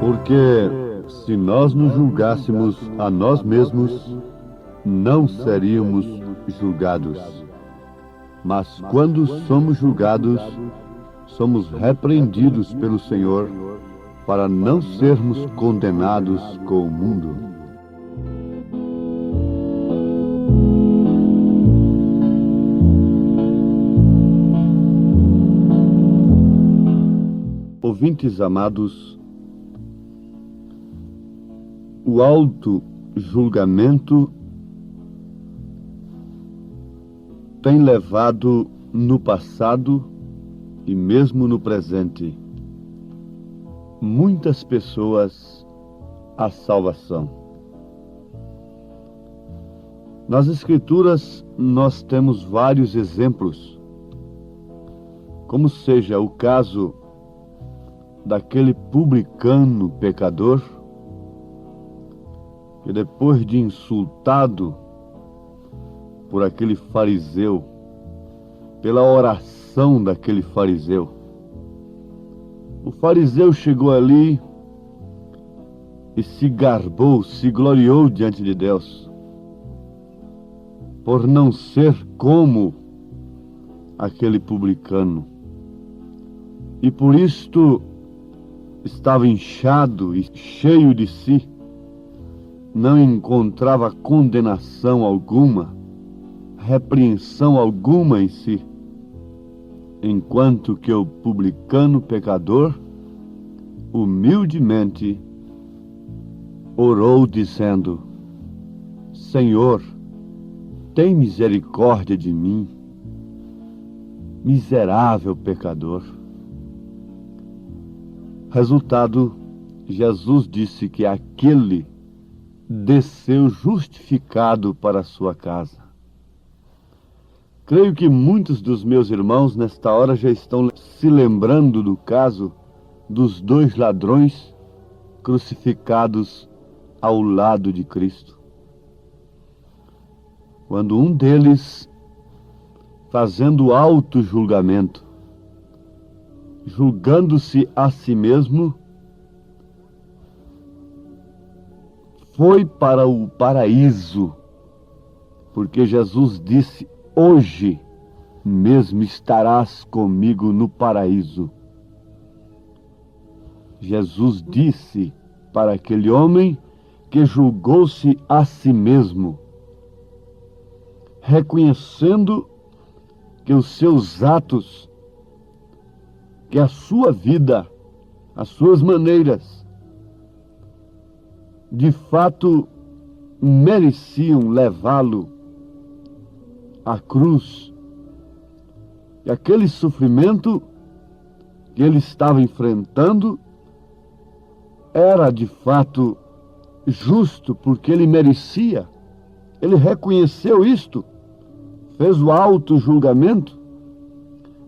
Porque se nós nos julgássemos a nós mesmos, não seríamos julgados. Mas quando somos julgados, somos repreendidos pelo Senhor para não sermos condenados com o mundo. Ouvintes amados, o auto-julgamento tem levado no passado e mesmo no presente muitas pessoas à salvação. Nas Escrituras nós temos vários exemplos, como seja o caso daquele publicano pecador que, depois de insultado por aquele fariseu, pela oração daquele fariseu, o fariseu chegou ali e se garbou, se gloriou diante de Deus por não ser como aquele publicano, e por isto estava inchado e cheio de si, não encontrava condenação alguma, repreensão alguma em si, enquanto que o publicano pecador humildemente orou dizendo: Senhor, tem misericórdia de mim, miserável pecador. Resultado, Jesus disse que aquele desceu justificado para a sua casa. Creio que muitos dos meus irmãos nesta hora já estão se lembrando do caso dos dois ladrões crucificados ao lado de Cristo. Quando um deles, fazendo auto-julgamento, julgando-se a si mesmo, foi para o paraíso, porque Jesus disse: hoje mesmo estarás comigo no paraíso. Jesus disse para aquele homem que julgou-se a si mesmo, reconhecendo que os seus atos, que a sua vida, as suas maneiras, de fato mereciam levá-lo à cruz, e aquele sofrimento que ele estava enfrentando era de fato justo, porque ele merecia. Ele reconheceu isto, fez o auto-julgamento,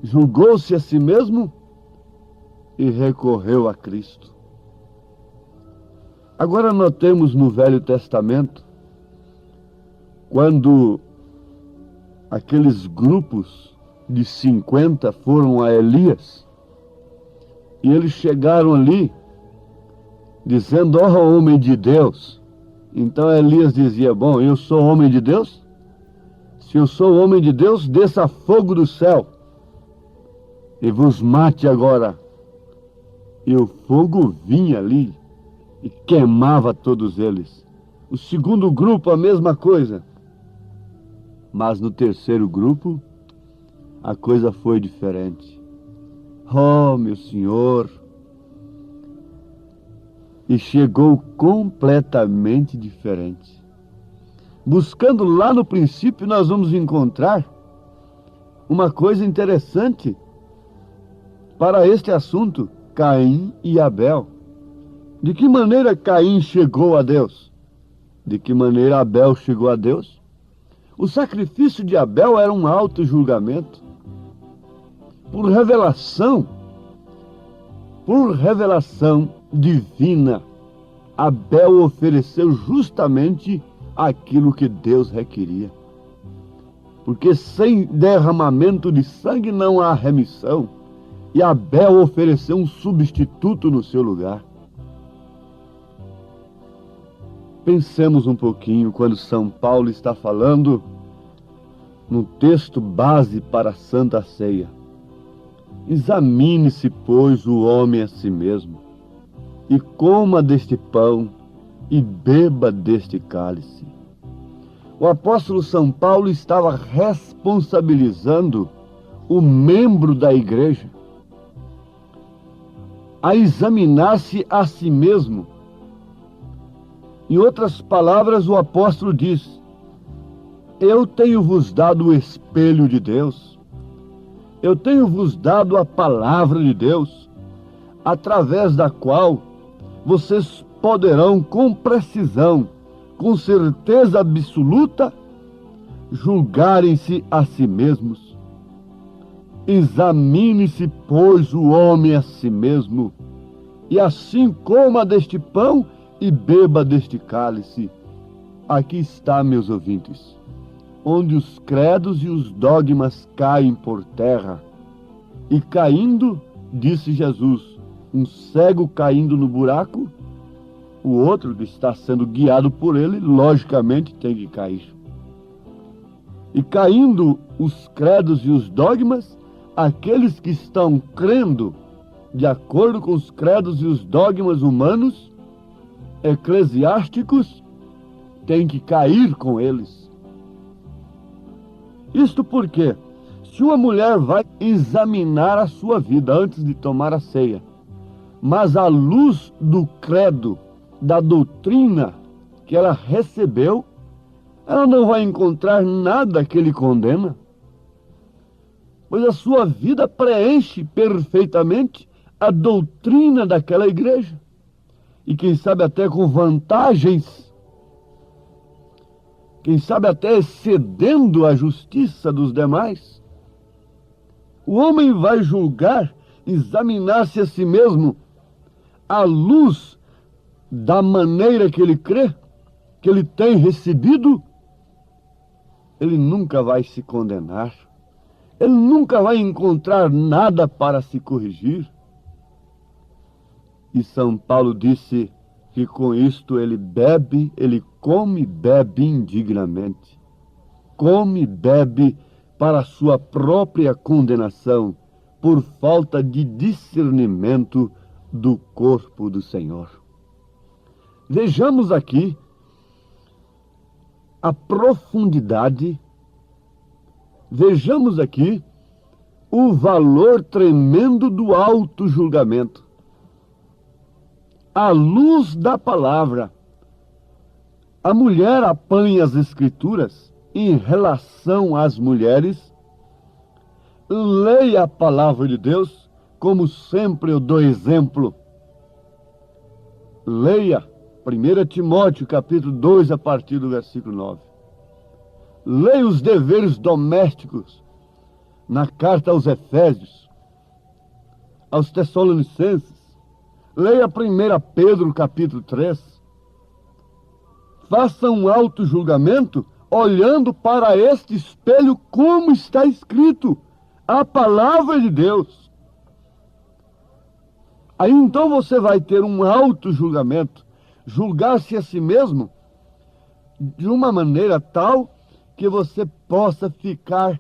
julgou-se a si mesmo e recorreu a Cristo. Agora notemos no Velho Testamento, quando aqueles grupos de 50 foram a Elias, e eles chegaram ali, dizendo: ó homem de Deus. Então Elias dizia: bom, eu sou homem de Deus? Se eu sou homem de Deus, desça fogo do céu e vos mate agora. E o fogo vinha ali e queimava todos eles. O segundo grupo, a mesma coisa. Mas no terceiro grupo, a coisa foi diferente. Oh, meu Senhor! E chegou completamente diferente. Buscando lá no princípio, nós vamos encontrar uma coisa interessante para este assunto: Caim e Abel. De que maneira Caim chegou a Deus? De que maneira Abel chegou a Deus? O sacrifício de Abel era um auto-julgamento. Por revelação divina, Abel ofereceu justamente aquilo que Deus requeria. Porque sem derramamento de sangue não há remissão. E Abel ofereceu um substituto no seu lugar. Pensemos um pouquinho quando São Paulo está falando no texto base para a Santa Ceia. Examine-se, pois, o homem a si mesmo, e coma deste pão e beba deste cálice. O apóstolo São Paulo estava responsabilizando o membro da igreja a examinar-se a si mesmo. Em outras palavras, o apóstolo diz: eu tenho-vos dado o espelho de Deus, eu tenho-vos dado a palavra de Deus, através da qual vocês poderão com precisão, com certeza absoluta, julgarem-se a si mesmos. Examine-se, pois, o homem a si mesmo, e assim coma deste pão e beba deste cálice. Aqui está, meus ouvintes, onde os credos e os dogmas caem por terra. E caindo, disse Jesus, um cego caindo no buraco, o outro que está sendo guiado por ele, logicamente tem que cair. E caindo os credos e os dogmas, aqueles que estão crendo de acordo com os credos e os dogmas humanos, eclesiásticos, têm que cair com eles. Isto porque, se uma mulher vai examinar a sua vida antes de tomar a ceia, mas à luz do credo, da doutrina que ela recebeu, ela não vai encontrar nada que lhe condena, pois a sua vida preenche perfeitamente a doutrina daquela igreja, e quem sabe até com vantagens, quem sabe até excedendo a justiça dos demais. O homem vai julgar, examinar-se a si mesmo à luz da maneira que ele crê, que ele tem recebido. Ele nunca vai se condenar, ele nunca vai encontrar nada para se corrigir. E São Paulo disse que com isto ele bebe, ele come e bebe indignamente. Come e bebe para a sua própria condenação, por falta de discernimento do corpo do Senhor. Vejamos aqui a profundidade, vejamos aqui o valor tremendo do auto-julgamento. À luz da palavra, a mulher apanha as Escrituras em relação às mulheres. Leia a palavra de Deus, como sempre eu dou exemplo. Leia 1 Timóteo, capítulo 2, a partir do versículo 9. Leia os deveres domésticos na carta aos Efésios, aos Tessalonicenses. Leia 1 Pedro, capítulo 3. Faça um auto-julgamento olhando para este espelho, como está escrito, a palavra de Deus. Aí então você vai ter um auto-julgamento, julgar-se a si mesmo de uma maneira tal que você possa ficar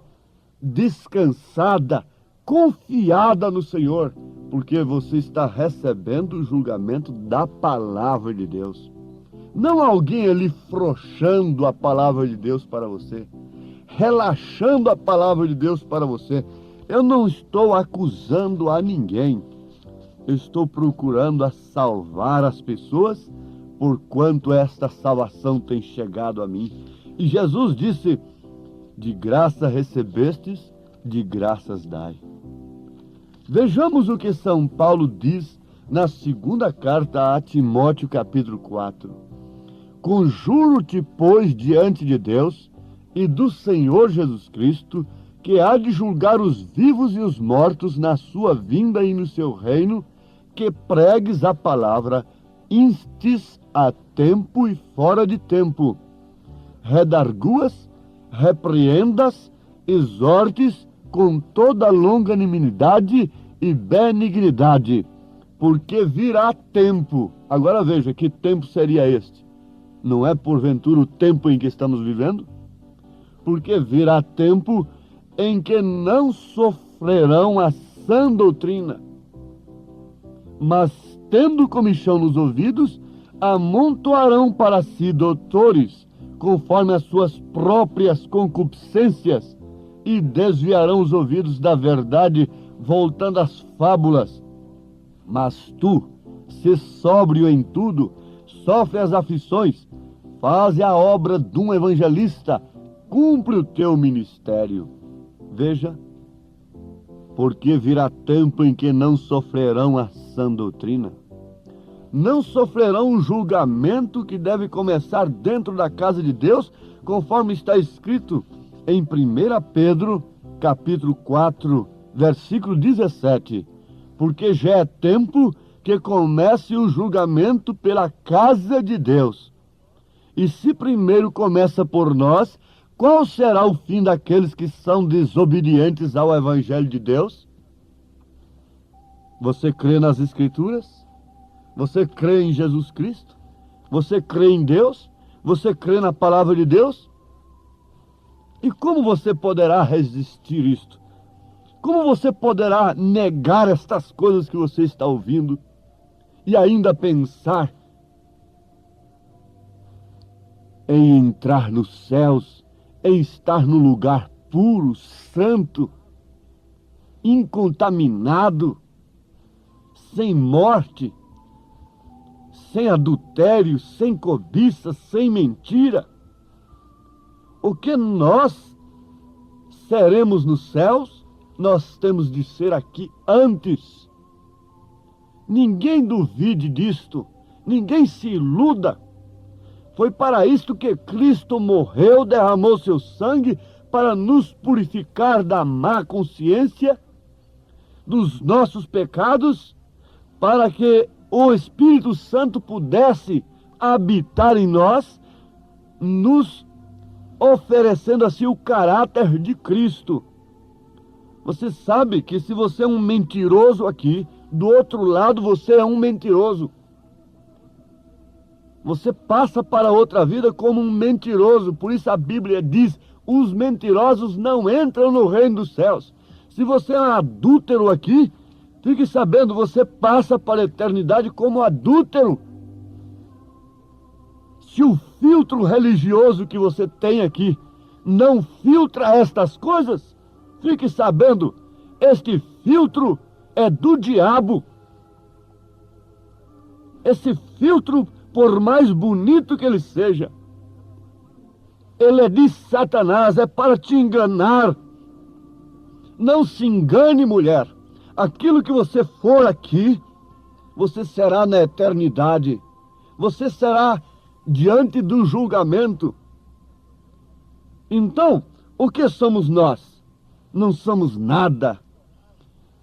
descansada, confiada no Senhor, porque você está recebendo o julgamento da palavra de Deus. Não alguém ali frouxando a palavra de Deus para você, relaxando a palavra de Deus para você. Eu não estou acusando a ninguém. Eu estou procurando a salvar as pessoas, porquanto esta salvação tem chegado a mim. E Jesus disse: de graça recebestes, de graças dai. Vejamos o que São Paulo diz na segunda carta a Timóteo, capítulo 4. Conjuro-te, pois, diante de Deus e do Senhor Jesus Cristo, que há de julgar os vivos e os mortos na sua vinda e no seu reino, que pregues a palavra, instes a tempo e fora de tempo, redarguas, repreendas, exortes com toda longanimidade e benignidade, porque virá tempo. Agora veja, que tempo seria este? Não é porventura o tempo em que estamos vivendo? Porque virá tempo em que não sofrerão a sã doutrina, mas, tendo comichão nos ouvidos, amontoarão para si doutores, conforme as suas próprias concupiscências, e desviarão os ouvidos da verdade, voltando às fábulas. Mas tu, se sóbrio em tudo, sofre as aflições, faze a obra de um evangelista, cumpre o teu ministério. Veja, porque virá tempo em que não sofrerão a sã doutrina. Não sofrerão um julgamento que deve começar dentro da casa de Deus, conforme está escrito em 1 Pedro, capítulo 4, versículo 17. Porque já é tempo que comece o julgamento pela casa de Deus. E se primeiro começa por nós, qual será o fim daqueles que são desobedientes ao Evangelho de Deus? Você crê nas Escrituras? Você crê em Jesus Cristo? Você crê em Deus? Você crê na palavra de Deus? E como você poderá resistir isto? Como você poderá negar estas coisas que você está ouvindo e ainda pensar em entrar nos céus, em estar no lugar puro, santo, incontaminado, sem morte, sem adultério, sem cobiça, sem mentira? O que nós seremos nos céus, nós temos de ser aqui antes. Ninguém duvide disto, ninguém se iluda. Foi para isto que Cristo morreu, derramou seu sangue, para nos purificar da má consciência, dos nossos pecados, para que o Espírito Santo pudesse habitar em nós, nos oferecendo assim o caráter de Cristo. Você sabe que se você é um mentiroso aqui, do outro lado você é um mentiroso. Você passa para outra vida como um mentiroso. Por isso a Bíblia diz: os mentirosos não entram no reino dos céus. Se você é um adúltero aqui, fique sabendo, você passa para a eternidade como adúltero. Se o filtro religioso que você tem aqui não filtra estas coisas, fique sabendo, este filtro é do diabo. Esse filtro, por mais bonito que ele seja, ele é de Satanás, é para te enganar. Não se engane, mulher. Aquilo que você for aqui, você será na eternidade. Você será diante do julgamento. Então, o que somos nós? Não somos nada.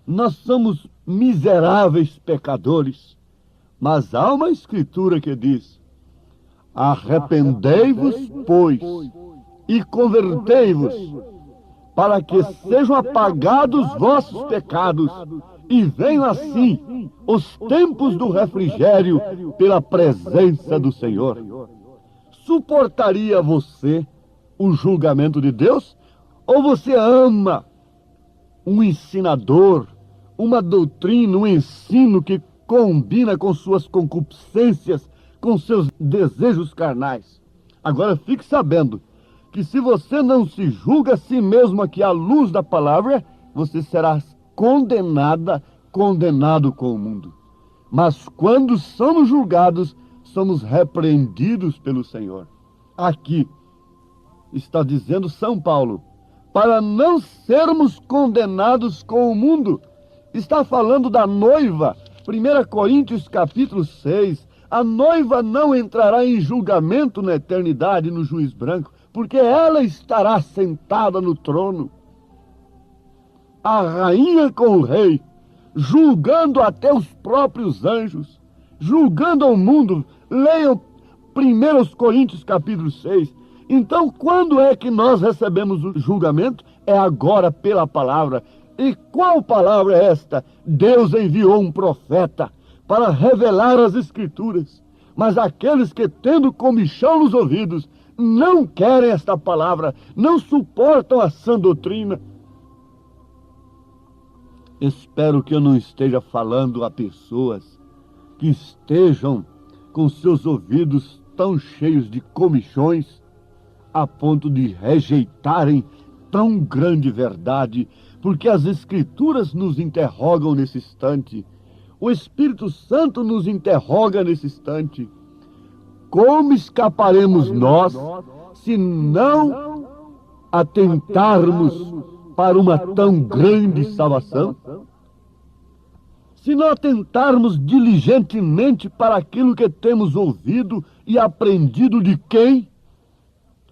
Nós somos miseráveis pecadores. Mas há uma escritura que diz: arrependei-vos, pois, e convertei-vos, para que sejam apagados vossos pecados, e venham assim os tempos do refrigério pela presença do Senhor. Suportaria você o julgamento de Deus? Ou você ama um ensinador, uma doutrina, um ensino que combina com suas concupiscências, com seus desejos carnais? Agora fique sabendo que se você não se julga a si mesmo aqui à luz da palavra, você será condenado com o mundo. Mas quando somos julgados, somos repreendidos pelo Senhor. Aqui está dizendo São Paulo, para não sermos condenados com o mundo. Está falando da noiva, 1 Coríntios capítulo 6, a noiva não entrará em julgamento na eternidade, no juiz branco, porque ela estará sentada no trono, a rainha com o rei, julgando até os próprios anjos, julgando ao mundo. Leiam 1 Coríntios capítulo 6. Então, quando é que nós recebemos o julgamento? É agora pela palavra. E qual palavra é esta? Deus enviou um profeta para revelar as Escrituras, Mas aqueles que, tendo comichão nos ouvidos, não querem esta palavra, não suportam a sã doutrina. Espero que eu não esteja falando a pessoas que estejam com seus ouvidos tão cheios de comichões a ponto de rejeitarem tão grande verdade, porque as Escrituras nos interrogam nesse instante. O Espírito Santo nos interroga nesse instante. Como escaparemos nós se não atentarmos para uma tão grande salvação? Se não atentarmos diligentemente para aquilo que temos ouvido e aprendido de quem?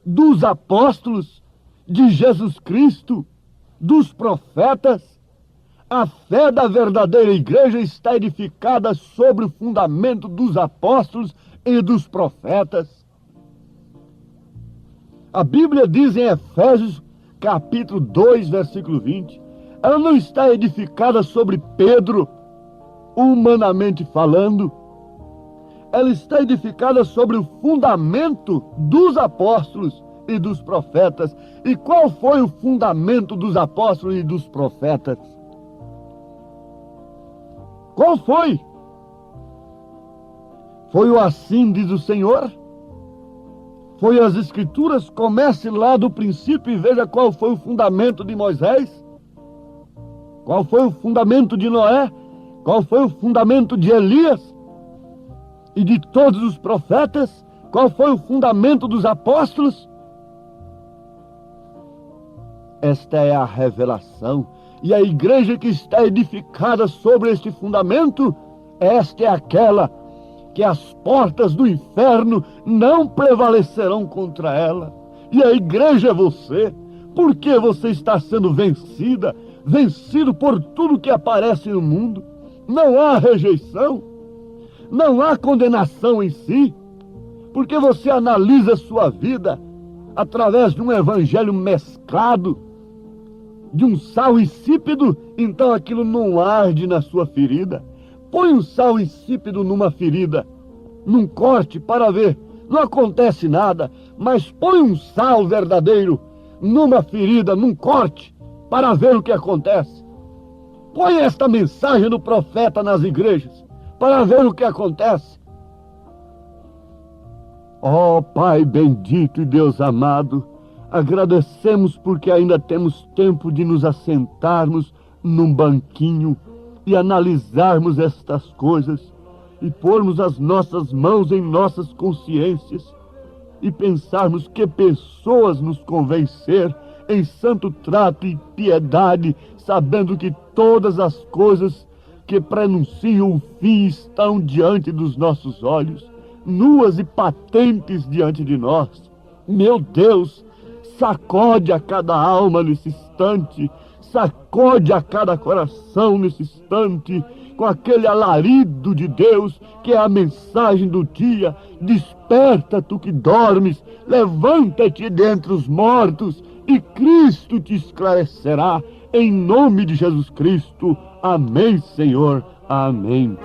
Dos apóstolos, de Jesus Cristo, dos profetas. A fé da verdadeira igreja está edificada sobre o fundamento dos apóstolos e dos profetas. A Bíblia diz em Efésios, capítulo 2, versículo 20, ela não está edificada sobre Pedro, humanamente falando. Ela está edificada sobre o fundamento dos apóstolos e dos profetas. E qual foi o fundamento dos apóstolos e dos profetas? Qual foi? Foi o assim diz o Senhor? Foi as Escrituras? Comece lá do princípio e veja qual foi o fundamento de Moisés. Qual foi o fundamento de Noé? Qual foi o fundamento de Elias? E de todos os profetas? Qual foi o fundamento dos apóstolos? Esta é a revelação. E a igreja que está edificada sobre este fundamento, esta é aquela que as portas do inferno não prevalecerão contra ela. E a igreja é você. Por que você está sendo vencida? Vencido por tudo que aparece no mundo. Não há rejeição. Não há condenação em si. Porque você analisa a sua vida através de um evangelho mesclado, de um sal insípido, então aquilo não arde na sua ferida. Põe um sal insípido numa ferida, num corte para ver, não acontece nada, mas põe um sal verdadeiro numa ferida, num corte, para ver o que acontece. Põe esta mensagem do profeta nas igrejas, para ver o que acontece. Ó Pai bendito e Deus amado, agradecemos porque ainda temos tempo de nos assentarmos num banquinho e analisarmos estas coisas e pormos as nossas mãos em nossas consciências e pensarmos que pessoas nos convém ser em santo trato e piedade, sabendo que todas as coisas que prenunciam o fim estão diante dos nossos olhos, nuas e patentes diante de nós. Meu Deus, sacode a cada alma nesse instante, sacode a cada coração nesse instante, com aquele alarido de Deus, que é a mensagem do dia. Desperta, tu que dormes, levanta-te dentre os mortos, e Cristo te esclarecerá, em nome de Jesus Cristo. Amém, Senhor. Amém.